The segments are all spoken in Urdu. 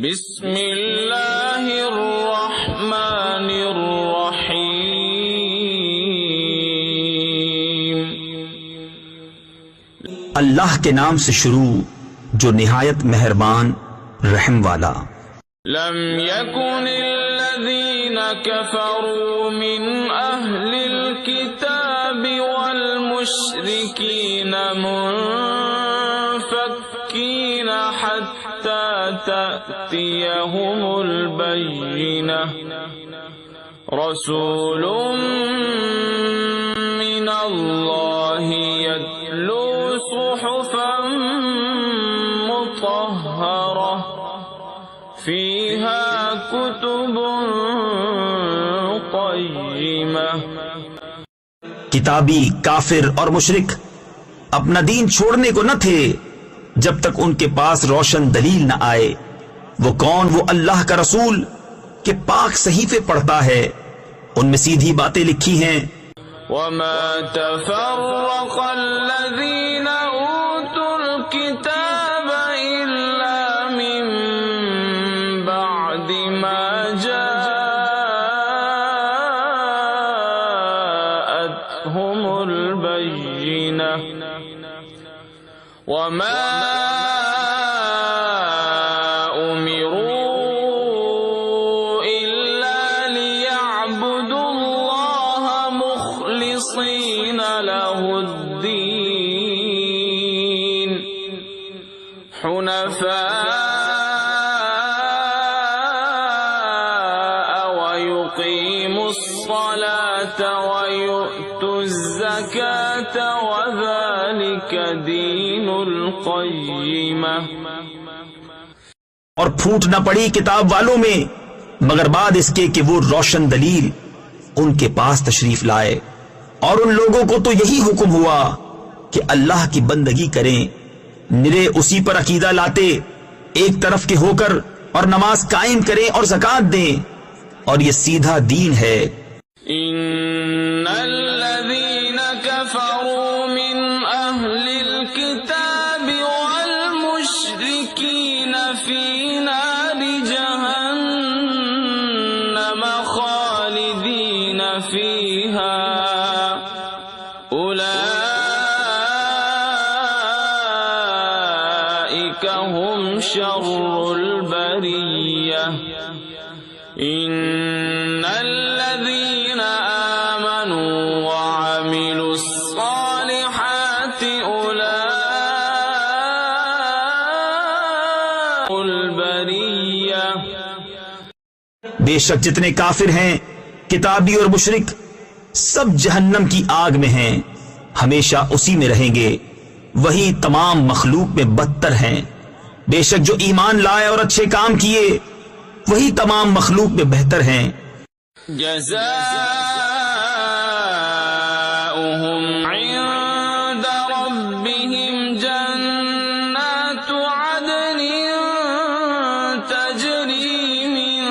بسم اللہ الرحمن الرحیم۔ اللہ کے نام سے شروع جو نہایت مہربان رحم والا۔ لم يكن الذين كفروا من أهل الكتاب والمشركين منفكين حتى تأتيهم البينة رسول من الله يتلو صحفا مطهرة فيها كتب قيمة۔ کتابی کافر اور مشرک اپنا دین چھوڑنے کو نہ تھے جب تک ان کے پاس روشن دلیل نہ آئے۔ وہ کون؟ وہ اللہ کا رسول کہ پاک صحیفے پڑھتا ہے، ان میں سیدھی باتیں لکھی ہیں۔ وما تفرق الذين اوتوا الكتاب الا من بعد ما جاءتهم البينة وما امروا الا ليعبدوا الله مخلصين له الدين حنفاء ويقيموا الصلاة ويؤتوا الزكاة وذلك دين القيمة۔ اور پھوٹ نہ پڑی کتاب والوں میں مگر بعد اس کے کہ وہ روشن دلیل ان کے پاس تشریف لائے، اور ان لوگوں کو تو یہی حکم ہوا کہ اللہ کی بندگی کریں، نرے اسی پر عقیدہ لاتے، ایک طرف کے ہو کر، اور نماز قائم کریں اور زکوٰۃ دیں، اور یہ سیدھا دین ہے۔ ان الذين كفروا من اهل الكتاب والمشركين في نار جهنم خالدين فيها اولئك هم شر البرية۔ ان الذين آمنوا وعملوا الصالحات اولئك البرية۔ بے شک جتنے کافر ہیں کتابی اور مشرک سب جہنم کی آگ میں ہیں، ہمیشہ اسی میں رہیں گے، وہی تمام مخلوق میں بدتر ہیں۔ بے شک جو ایمان لائے اور اچھے کام کیے وہی تمام مخلوق میں بہتر ہیں۔ جزاؤهم عند ربهم جنات عدن تجري من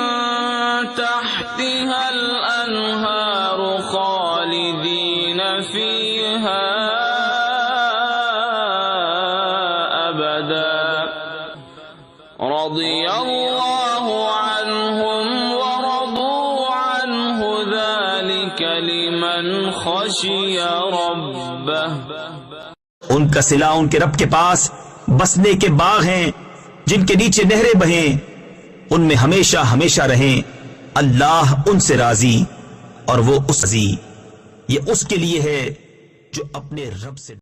تحتها الأنهار خالدين فيها أبدا رضي الله عنهم ورضوا عنه ذلك لمن خشي ربه۔ ان کا صلہ ان کے رب کے پاس بسنے کے باغ ہیں جن کے نیچے نہریں بہیں، ان میں ہمیشہ ہمیشہ رہیں، اللہ ان سے راضی اور وہ اس راضی۔ یہ اس کے لیے ہے جو اپنے رب سے